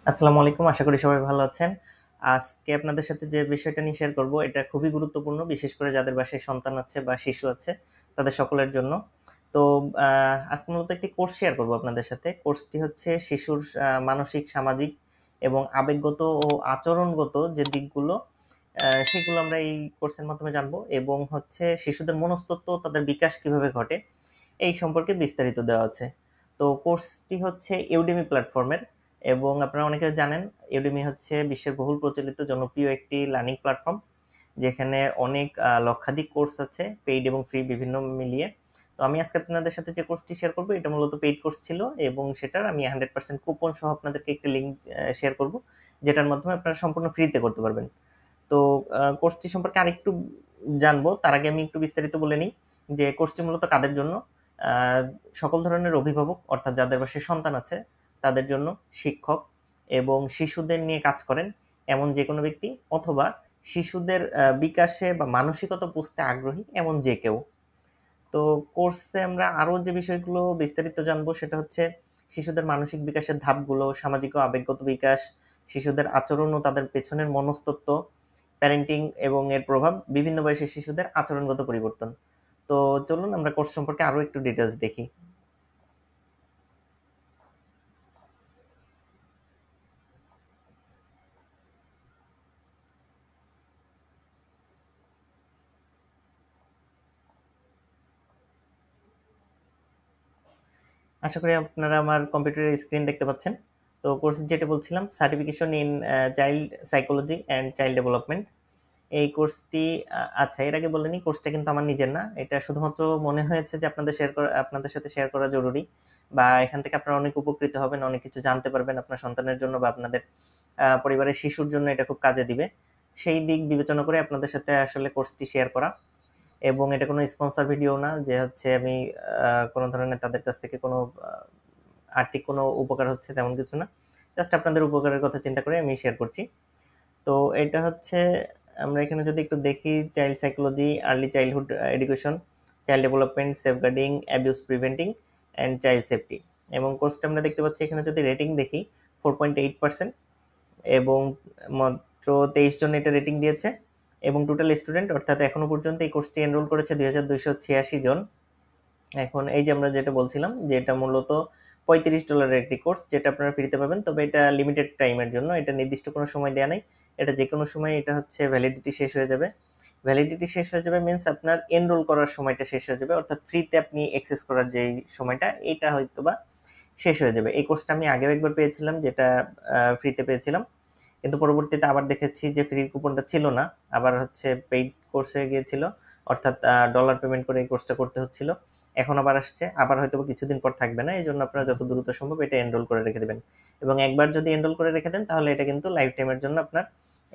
আসসালামু আলাইকুম। আশা করি সবাই ভালো আছেন। আজকে আপনাদের সাথে যে বিষয়টা নিয়ে শেয়ার করব এটা খুবই গুরুত্বপূর্ণ, বিশেষ করে যাদের বাসায় সন্তান আছে বা শিশু আছে তাদের সকলের জন্য। তো আজকে মূলত একটি কোর্স শেয়ার করব আপনাদের সাথে। কোর্সটি হচ্ছে শিশুর মানসিক, সামাজিক এবং আবেগগত ও আচরণগত যে দিকগুলো সেগুলো আমরা এই কোর্সের মাধ্যমে জানবো, এবং হচ্ছে শিশুদের মনস্তত্ত্ব ও তাদের বিকাশ কিভাবে ঘটে এই সম্পর্কে বিস্তারিত দেওয়া আছে। তো কোর্সটি হচ্ছে ইউডেমি প্ল্যাটফর্মের, এবং আপনারা অনেকে জানেন ইউডেমি হচ্ছে বিশ্বের বহুল প্রচলিত জনপ্রিয় একটি লার্নিং প্ল্যাটফর্ম, যেখানে অনেক লক্ষাধিক কোর্স আছে, পেইড এবং ফ্রি বিভিন্ন মিলিয়ে। তো আমি আজকে আপনাদের সাথে যে কোর্সটি শেয়ার করবো এটা মূলত পেইড কোর্স ছিল, এবং সেটার আমি 100% কুপন সহ আপনাদেরকে একটি লিঙ্ক শেয়ার করব, যেটার মাধ্যমে আপনারা সম্পূর্ণ ফ্রিতে করতে পারবেন। তো কোর্সটি সম্পর্কে আরেকটু জানবো, তার আগে আমি একটু বিস্তারিত বলে নিই যে কোর্সটি মূলত কাদের জন্য। আহ, সকল ধরনের অভিভাবক, অর্থাৎ যাদের বাসায় সন্তান আছে তাদের জন্য, শিক্ষক এবং শিশুদের নিয়ে কাজ করেন এমন যে কোনো ব্যক্তি, অথবা শিশুদের বিকাশে বা মানসিকতা বুঝতে আগ্রহী এমন যে কেউ। তো কোর্সে আমরা আরো যে বিষয়গুলো বিস্তারিত জানবো সেটা হচ্ছে শিশুদের মানসিক বিকাশের ধাপগুলো, সামাজিক ও আবেগগত বিকাশ, শিশুদের আচরণ ও তাদের পেছনের মনস্তত্ত্ব, প্যারেন্টিং এবং এর প্রভাব, বিভিন্ন বয়সের শিশুদের আচরণগত পরিবর্তন। তো চলুন আমরা কোর্স সম্পর্কে আরো একটু ডিটেলস দেখি। আশা করি আপনারা আমার কম্পিউটারের স্ক্রিন দেখতে পাচ্ছেন। তো কোর্স যেটা বলছিলাম, certification in child psychology and child development, এই কোর্সটি আচ্ছা, এর আগে বলেনি কোর্সটা কিন্তু আমার নিজের না, এটা শুধুমাত্র মনে হয়েছে যে আপনাদের সাথে শেয়ার করা জরুরি, বা এখান থেকে আপনারা অনেক উপকৃত হবেন, অনেক কিছু জানতে পারবেন আপনার সন্তানের জন্য বা আপনাদের পরিবারের শিশুর জন্য এটা খুব কাজে দিবে। সেই দিক বিবেচনা করে আপনাদের সাথে আসলে কোর্সটি শেয়ার করা। এবং এটা কোনো স্পন্সর ভিডিও না যে হচ্ছে আমি কোনো ধরনের তাদের কাছ থেকে কোনো আর্থিক কোনো উপকার হচ্ছে তেমন কিছু না, জাস্ট আপনাদের উপকারের কথা চিন্তা করে আমি শেয়ার করছি। তো এটা হচ্ছে, আমরা এখানে যদি একটু দেখি, child psychology, early childhood education, child development, safeguarding, abuse preventing and child safety. এবং কোর্সটা আমরা দেখতে পাচ্ছি এখানে যদি রেটিং দেখি 4.8%, এবং মাত্র 23 জন এটা রেটিং দিয়েছে। এবং টোটাল স্টুডেন্ট, অর্থাৎ এখনো পর্যন্ত এই কোর্সটি এনরোল করেছে 2286 জন। এখন এই যে আমরা যেটা বলছিলাম যে এটা মূলত $35 একটি কোর্স, যেটা আপনারা ফ্রিতে পাবেন, তবে এটা লিমিটেড টাইমের জন্য, এটা নির্দিষ্ট কোনো সময় দেওয়া নেই। এটা যে কোনো সময় এটা হচ্ছে ভ্যালিডিটি শেষ হয়ে যাবে। ভ্যালিডিটি শেষ হয়ে যাবে মিন্স আপনার এনরোল করার সময়টা শেষ হয়ে যাবে, অর্থাৎ ফ্রিতে আপনি অ্যাক্সেস করার যে সময়টা এটা হয়তো বা শেষ হয়ে যাবে। এই কোর্সটা আমি আগেও একবার পেয়েছিলাম, যেটা ফ্রিতে পেয়েছিলাম, কিন্তু পরবর্তীতে আবার দেখেছি যে ফ্রি কুপনটা ছিল না, আবার হচ্ছে পেইড কোর্সে গিয়েছিল, অর্থাৎ ডলার পেমেন্ট করে এই কোর্সটা করতে হচ্ছিল। এখন আবার আসছে, আবার হয়তো কিছুদিন পর থাকবে না, এই জন্য আপনারা যত দ্রুত সম্ভব এটা এনরোল করে রেখে দেবেন। এবং একবার যদি এনরোল করে রেখে দেন তাহলে এটা কিন্তু লাইফ টাইমের জন্য আপনার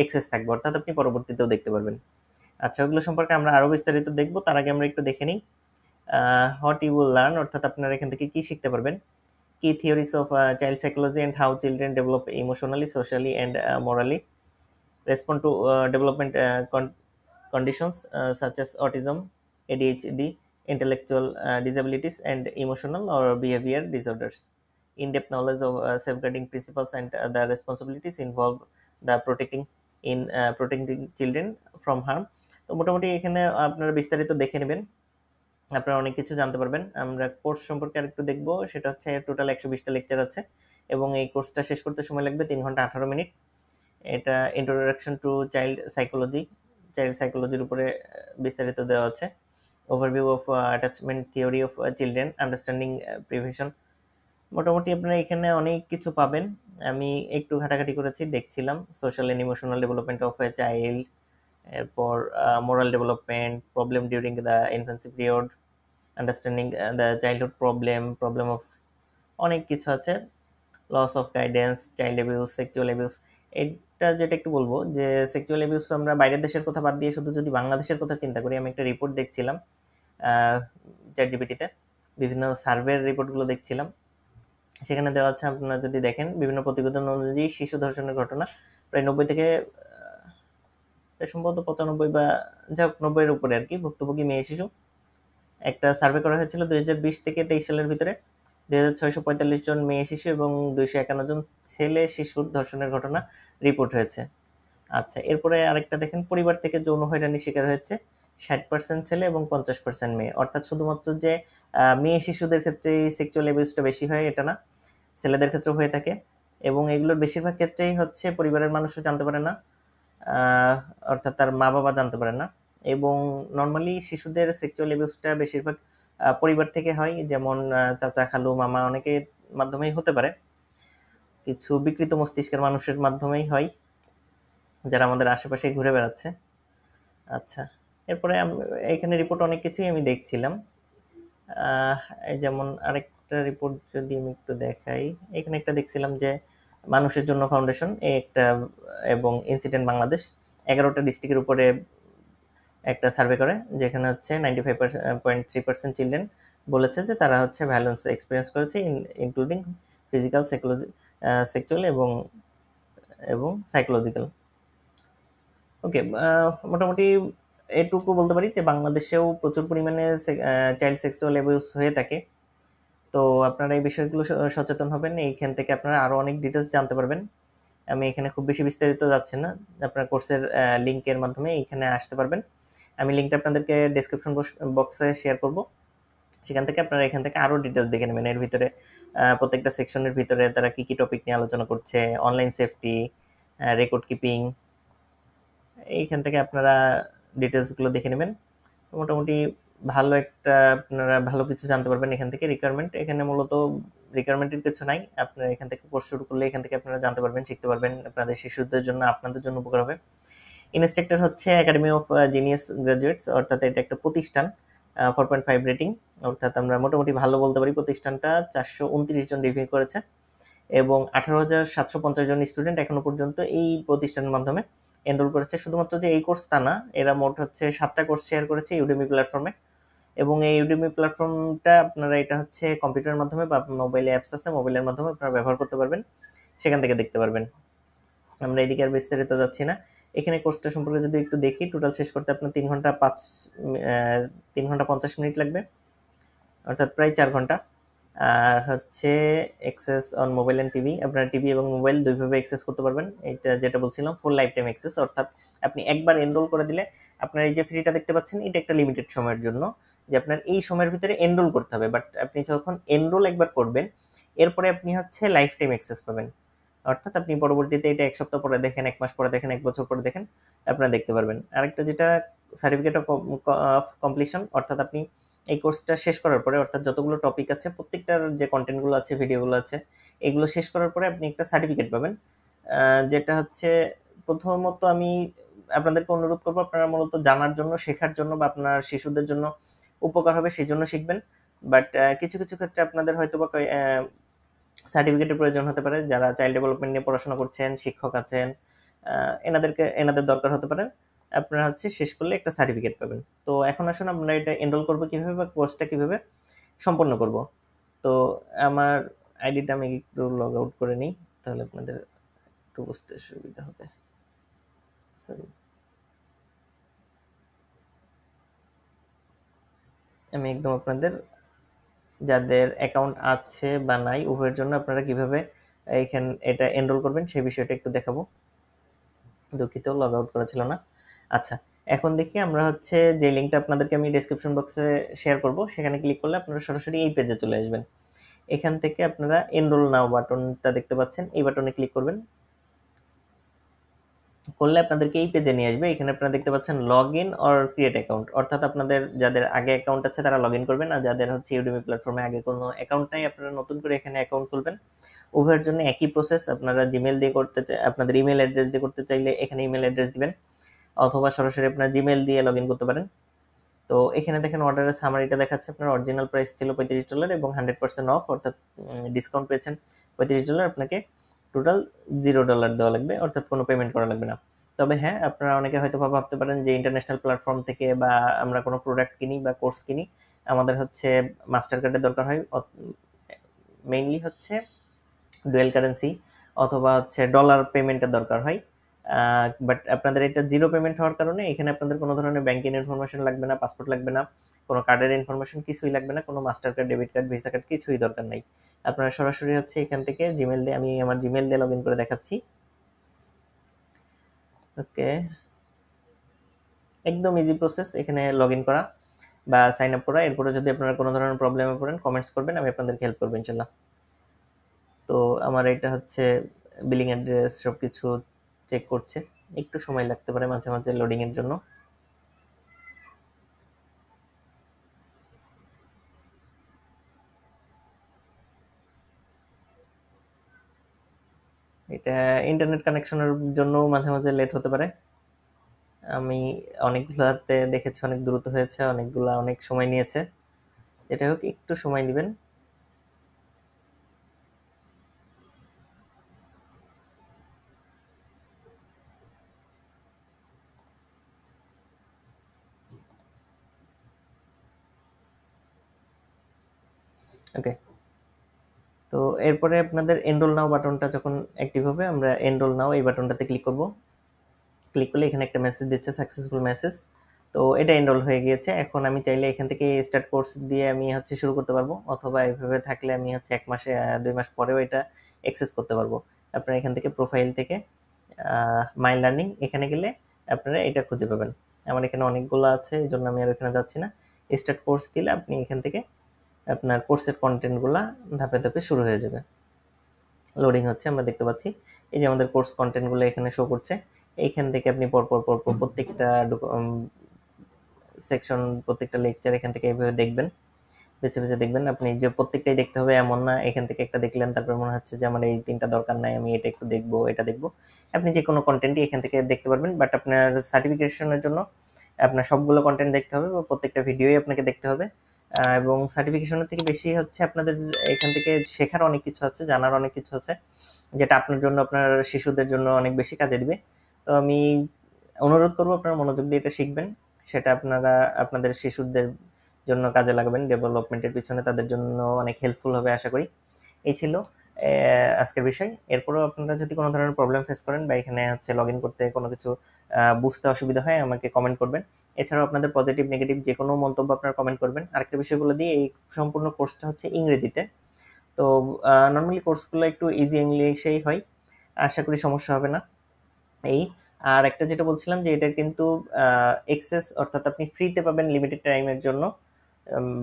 এক্সেস থাকবে, অর্থাৎ আপনি পরবর্তীতেও দেখতে পারবেন। আচ্ছা, ওগুলো সম্পর্কে আমরা আরো বিস্তারিত দেখবো, তার আগে আমরা একটু দেখে নিই হোয়াট ইউ উইল লার্ন, অর্থাৎ আপনারা এখান থেকে কি শিখতে পারবেন। কি theories of child psychology and how children develop emotionally, socially and morally, respond to development conditions such as autism, ADHD, intellectual disabilities, and emotional or behavior disorders. In-depth knowledge of safeguarding principles and the responsibilities involved the protecting children from harm. তো মোটামুটি এখানে আপনারা বিস্তারিত দেখে নেবেন, আপনারা অনেক কিছু জানতে পারবেন। আমরা কোর্স সম্পর্কে আরেকটু দেখবো, সেটা হচ্ছে টোটাল 120টা লেকচার আছে, এবং এই কোর্সটা শেষ করতে সময় লাগবে 3 ঘন্টা 18 মিনিট। এটা introduction to child psychology, child সাইকোলজির উপরে বিস্তারিত দেওয়া আছে। Overview of attachment theory of children, understanding prevention. মোটামুটি আপনারা এখানে অনেক কিছু পাবেন। আমি একটু ঘাটাঘাটি করেছি, দেখছিলাম social and emotional development of a child, এরপর moral development, problem during the infancy period, understanding the childhood problem of, অনেক কিছু আছে। Loss of guidance, child abuse, sexual abuse. এটা যেটা একটু বলবো যে সেক্সুয়াল অ্যাবিউস আমরা বাইরের দেশের কথা বাদ দিয়ে শুধু যদি বাংলাদেশের কথা চিন্তা করি, আমি একটা রিপোর্ট দেখছিলাম চ্যাট জিপিটিতে, বিভিন্ন সার্ভের রিপোর্টগুলো দেখছিলাম, সেখানে দেওয়া আছে, আপনারা যদি দেখেন বিভিন্ন প্রতিবেদন অনুযায়ী শিশু ধর্ষণের ঘটনা প্রায় 90 থেকে সম্ভবত 95 বা যাই হোক 90-এর উপরে আর কি ভুক্তভোগী মেয়ে শিশু। একটা সার্ভে করা হয়েছিল 2020 থেকে 23 সালের ভিতরে। 2645 জন মেয়ে শিশু এবং 251 জন ছেলে শিশুর ধর্ষণের ঘটনা রিপোর্ট হয়েছে। আচ্ছা, এরপরে আরেকটা দেখেন, পরিবার থেকে যৌন হয়রানির শিকার হয়েছে 60% ছেলে এবং 50% মেয়ে। অর্থাৎ শুধুমাত্র যে মেয়ে শিশুদের ক্ষেত্রে সেক্সুয়াল অ্যাবিউজটা বেশি হয় এটা না, ছেলেদের ক্ষেত্রেও হয়ে থাকে, এবং এগুলোর বেশিরভাগ ক্ষেত্রেই হচ্ছে পরিবারের মানুষও জানতে পারে না, অর্থাৎ তার মা বাবা জানতে পারে না। এবং নর্মালি শিশুদের সেক্সুয়াল অ্যাবিউজটা বেশিরভাগ পরিবার থেকে হয়, যেমন চাচা খালু মামা অনেকের মাধ্যমেই হতে পারে, কিছু বিকৃত মস্তিষ্কের মানুষের মাধ্যমেই হয়, যারা আমাদের আশেপাশে ঘুরে বেড়াচ্ছে। আচ্ছা, এরপরে এখানে রিপোর্ট অনেক কিছুই আমি দেখছিলাম, এই যেমন আরেকটা রিপোর্ট যদি আমি একটু দেখাই, এখানে একটা দেখছিলাম যে মানুষের জন্য ফাউন্ডেশন এই একটা এবং ইনসিডেন্ট বাংলাদেশ 11টা ডিস্ট্রিক্টের উপরে একটা সার্ভে করে, যেখানে হচ্ছে 95.3% চিলড্রেন বলেছে যে তারা হচ্ছে ভায়োলেন্স এক্সপিরিয়েন্স করেছে, ইনক্লুডিং ফিজিক্যাল, সেক্সুয়াল এবং সাইকোলজিক্যাল। ওকে, মোটামুটি এটুকু বলতে পারি যে বাংলাদেশেও প্রচুর পরিমাণে চাইল্ড সেক্সুয়াল অ্যাবিউজ হয়ে থাকে। তো আপনারা এই বিষয়গুলো সচেতন হবেন, এইখান থেকে আপনারা আরও অনেক ডিটেলস জানতে পারবেন। আমি এখানে খুব বেশি বিস্তারিত যাচ্ছি না, আপনার কোর্সের লিঙ্কের মাধ্যমে এইখানে আসতে পারবেন। আমি লিঙ্কটা আপনাদেরকে ডেসক্রিপশন বক্সে শেয়ার করব, সেখান থেকে আপনারা এখান থেকে আরও ডিটেলস দেখে নেবেন। এর ভিতরে প্রত্যেকটা সেকশনের ভিতরে তারা কী কী টপিক নিয়ে আলোচনা করছে, অনলাইন সেফটি, রেকর্ড কিপিং, এইখান থেকে আপনারা ডিটেলসগুলো দেখে নেবেন। মোটামুটি ভালো একটা আপনারা ভালো কিছু জানতে পারবেন এখান থেকে। রিকোয়ারমেন্ট এখানে মূলত রিকোয়ারমেন্টের কিছু নাই, আপনারা এখান থেকে কোর্স শুরু করলে এখান থেকে আপনারা জানতে পারবেন, শিখতে পারবেন, আপনাদের শিশুদের জন্য আপনাদের জন্য উপকার হবে। ইনস্ট্রাক্টর হচ্ছে একাডেমি অফ জিনিয়াস গ্রাজুয়েটস, অর্থাৎ এটা একটা প্রতিষ্ঠান, 4.5 রেটিং, অর্থাৎ আমরা মোটামুটি ভালো বলতে পারি। প্রতিষ্ঠানটা 429 জন রিভিউ করেছে এবং 18,750 জন স্টুডেন্ট এখনো পর্যন্ত এই প্রতিষ্ঠানের মাধ্যমে এনরোল করেছে। শুধুমাত্র যে এই কোর্স তা না, এরা মোট হচ্ছে 7টা কোর্স শেয়ার করেছে ইউডেমি প্ল্যাটফর্মে, এবং এই ইউডেমি প্ল্যাটফর্মটা আপনারা এটা হচ্ছে কম্পিউটারের মাধ্যমে বা মোবাইলে অ্যাপস আছে, মোবাইলের মাধ্যমে আপনারা ব্যবহার করতে পারবেন, সেখান থেকে দেখতে পারবেন। আমরা এদিকে আর বিস্তারিত যাচ্ছি না। এখানে কোর্সটা সম্পর্কে যদি একটু দেখি, টোটাল শেষ করতে আপনার 3 ঘন্টা 50 মিনিট লাগবে, অর্থাৎ প্রায় 4 ঘন্টা। আর হচ্ছে access on mobile and TV, আপনারা টিভি এবং মোবাইল দুইভাবে অ্যাক্সেস করতে পারবেন। এটা যেটা বলছিলাম ফুল লাইফ টাইম অ্যাক্সেস, অর্থাৎ আপনি একবার এনরোল করে দিলে আপনার এই যে ফ্রিটা দেখতে পাচ্ছেন এটা একটা লিমিটেড সময়ের জন্য, যে আপনার এই সময়ের ভিতরে এনরোল করতে হবে, বাট আপনি যখন এনরোল একবার করবেন এরপরে আপনি হচ্ছে লাইফ টাইম অ্যাক্সেস পাবেন, অর্থাৎ আপনি পরবর্তীতে এটা 1 সপ্তাহ পরে দেখেন, 1 মাস পরে দেখেন, 1 বছর পরে দেখেন, আপনারা দেখতে পারবেন। আরেকটা যেটা সার্টিফিকেট অফ কমপ্লিশন, অর্থাৎ আপনি এই কোর্সটা শেষ করার পরে, অর্থাৎ যতগুলো টপিক আছে প্রত্যেকটার যে কন্টেন্টগুলো আছে, ভিডিওগুলো আছে, এগুলো শেষ করার পরে আপনি একটা সার্টিফিকেট পাবেন, যেটা হচ্ছে প্রথমত আমি আপনাদেরকে অনুরোধ করবো আপনারা মূলত জানার জন্য, শেখার জন্য বা আপনার শিশুদের জন্য উপকার হবে সেই জন্য শিখবেন। বাট কিছু কিছু ক্ষেত্রে আপনাদের হয়তো বা সার্টিফিকেটের প্রয়োজন হতে পারে, যারা চাইল্ড ডেভেলপমেন্ট নিয়ে পড়াশোনা করছেন, শিক্ষক আছেন, এনাদের দরকার হতে পারে, আপনারা হচ্ছে শেষ করলে একটা সার্টিফিকেট পাবেন। তো এখন আসুন আমরা এটা এনরোল করবো কিভাবে বা কোর্সটা কিভাবে সম্পন্ন করব। তো আমার আইডিটা আমি একটু লগ আউট করে নিই, তাহলে আপনাদের একটু বুঝতে সুবিধা হবে। সরি, আমি একদম আপনাদের যাদের অ্যাকাউন্ট আছে বা নাই উভয়ের জন্য আপনারা কিভাবে এটা এনরোল করবেন সেই বিষয়টা একটু দেখাবো। দুঃখিত, লগ আউট করা ছিল না। আচ্ছা, এখন দেখি আমরা হচ্ছে যে লিঙ্কটা আপনাদেরকে আমি ডেসক্রিপশন বক্সে শেয়ার করব, সেখানে ক্লিক করলে আপনারা সরাসরি এই পেজে চলে আসবেন। এখান থেকে আপনারা এনরোল নাও বাটনটা দেখতে পাচ্ছেন, এই বাটনে ক্লিক করবেন, করলে আপনাদেরকে এই পেজে নিয়ে আসবে। এখানে আপনারা দেখতে পাচ্ছেন log in or create account, অর্থাৎ আপনাদের যাদের আগে অ্যাকাউন্ট আছে তারা লগ ইন করবেন, আর যাদের হচ্ছে ইউডেমি প্ল্যাটফর্মে আগে কোনো অ্যাকাউন্ট নাই আপনারা নতুন করে এখানে অ্যাকাউন্ট খুলবেন। উভয়ের জন্য একই প্রসেস, আপনারা জিমেল দিয়ে করতে আপনাদের ইমেল অ্যাড্রেস দিয়ে করতে চাইলে এখানে ইমেল অ্যাড্রেস দিবেন, অথবা সরাসরি আপনার জিমেল দিয়ে লগ ইন করতে পারেন। তো এখানে দেখেন অর্ডারের সামারিটা দেখাচ্ছে, আপনার অরিজিনাল প্রাইস ছিল $35 এবং 100% অফ, অর্থাৎ ডিসকাউন্ট পেয়েছেন $35, আপনাকে টোটাল $0 দেওয়া লাগবে, অর্থাৎ কোনো পেমেন্ট করা লাগবে না। তবে হ্যাঁ, আপনারা অনেকে হয়তো ভাবতে পারেন যে ইন্টারন্যাশনাল প্ল্যাটফর্ম থেকে বা আমরা কোনো প্রোডাক্ট কিনি বা কোর্স কিনি, আমাদের হচ্ছে মাস্টার কার্ডের দরকার হয়, মেইনলি হচ্ছে ডুয়েল কারেন্সি অথবা হচ্ছে ডলার পেমেন্টের দরকার হয়। বাট আপনাদের এটা জিরো পেমেন্ট হওয়ার কারণে এখানে আপনাদের কোনো ধরনের ব্যাংকিং ইনফরমেশন লাগবে না, পাসপোর্ট লাগবে না, কোনো কার্ডের ইনফরমেশন কিছুই লাগবে না, কোনো master card, debit card, visa card কিছুই দরকার নাই। আপনারা সরাসরি হচ্ছে এখান থেকে জিমেল দিয়ে, আমি আমার জিমেল দিয়ে লগ ইন করে দেখাচ্ছি। ওকে, একদম ইজি প্রসেস এখানে লগ ইন করা বা সাইন আপ করা। এরপরে যদি আপনারা কোনো ধরনের প্রবলেমে পড়েন কমেন্টস করবেন, আমি আপনাদেরকে হেল্প করবো ইনশাল্লাহ। তো আমার এটা হচ্ছে বিলিং অ্যাড্রেস সব কিছু চেক করছে, একটু সময় লাগতে পারে মাঝে মাঝে লোডিং এর জন্য। এটা ইন্টারনেট কানেকশনের জন্য মাঝে মাঝে লেট হতে পারে। আমি অনেকগুলাতে দেখেছি অনেক দ্রুত হয়েছে, অনেকগুলা অনেক সময় নিয়েছে। যেটা হোক একটু সময় নেবেন। ওকে, তো এরপরে আপনাদের এনরোল নাও বাটনটা যখন অ্যাক্টিভ হবে, আমরা এনরোল নাও এই বাটনটাতে ক্লিক করব। ক্লিক করলে এখানে একটা মেসেজ দিচ্ছে, সাকসেসফুল মেসেজ। তো এটা এনরোল হয়ে গিয়েছে। এখন আমি চাইলে এখান থেকে স্টার্ট কোর্স দিয়ে আমি হচ্ছে শুরু করতে পারবো, অথবা এইভাবে থাকলে আমি হচ্ছে 1 মাসে 2 মাস পরেও এটা অ্যাক্সেস করতে পারবো। আপনারা এখান থেকে প্রোফাইল থেকে মাই লার্নিং এখানে গেলে আপনারা এটা খুঁজে পাবেন। আমার এখানে অনেকগুলো আছে, এই জন্য আমি আর এখানে যাচ্ছি না। স্টার্ট কোর্স দিলে আপনি এখান থেকে আপনার কোর্সের কন্টেন্টগুলো ধাপে ধাপে শুরু হয়ে যাবে। লোডিং হচ্ছে, আমরা দেখতে পাচ্ছি এই যে আমাদের কোর্স কন্টেন্টগুলো এখানে শো করছে। এইখান থেকে আপনি পরপর পরপর প্রত্যেকটা সেকশন, প্রত্যেকটা লেকচার এখান থেকে এইভাবে দেখবেন, বেছে বেছে দেখবেন। আপনি যে প্রত্যেকটাই দেখতে হবে এমন না, এখান থেকে একটা দেখলেন তারপর মনে হচ্ছে যে আমার এই 3টা দরকার নাই, আমি এটা একটু দেখবো, এটা দেখবো। আপনি যে কোনো কন্টেন্টই এখান থেকে দেখতে পারবেন, বাট আপনার সার্টিফিকেশনের জন্য আপনার সবগুলো কন্টেন্ট দেখতে হবে বা প্রত্যেকটা ভিডিওই আপনাকে দেখতে হবে। এবং সার্টিফিকেশনের থেকে বেশি হচ্ছে আপনাদের এখান থেকে শেখার অনেক কিছু আছে, জানার অনেক কিছু আছে, যেটা আপনার জন্য, আপনার শিশুদের জন্য অনেক বেশি কাজে দিবে। তো আমি অনুরোধ করবো আপনারা মনোযোগ দিয়ে এটা শিখবেন, সেটা আপনারা আপনাদের শিশুদের জন্য কাজে লাগাবেন, ডেভেলপমেন্টের পিছনে তাদের জন্য অনেক হেল্পফুল হবে আশা করি। এই ছিল আজকের বিষয়। এরপরও আপনারা যদি কোনো ধরনের প্রবলেম ফেস করেন বা এখানে হচ্ছে লগ ইন করতে কোনো কিছু বুঝতে অসুবিধা হয়, আমাকে কমেন্ট করবেন। এছাড়াও আপনাদের পজিটিভ নেগেটিভ যে কোনো মন্তব্য আপনারা কমেন্ট করবেন। আরেকটা বিষয় বলে দিই, এই সম্পূর্ণ কোর্সটা হচ্ছে ইংরেজিতে। তো নর্মালি কোর্সগুলো একটু ইজি ইংলিশেই হয়, আশা করি সমস্যা হবে না। এই আর একটা যেটা বলছিলাম যে এটা কিন্তু এক্সেস, অর্থাৎ আপনি ফ্রিতে পাবেন লিমিটেড টাইমের জন্য।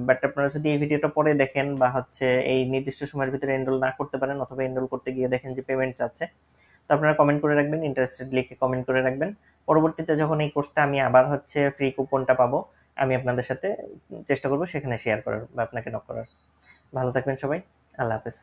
বাট আপনারা যদি এই ভিডিওটা পরে দেখেন বা হচ্ছে এই নির্দিষ্ট সময়ের ভিতরে এনরোল না করতে পারেন, অথবা এনরোল করতে গিয়ে দেখেন যে পেমেন্ট চাচ্ছে, তো আপনারা কমেন্ট করে রাখবেন, ইন্টারেস্টেড লিখে কমেন্ট করে রাখবেন। পরবর্তীতে যখন এই কোর্সটা আমি আবার হচ্ছে ফ্রি কুপনটা পাবো, আমি আপনাদের সাথে চেষ্টা করবো সেখানে শেয়ার করার বা আপনাকে নক করার। ভালো থাকবেন সবাই, আল্লাহ হাফেজ।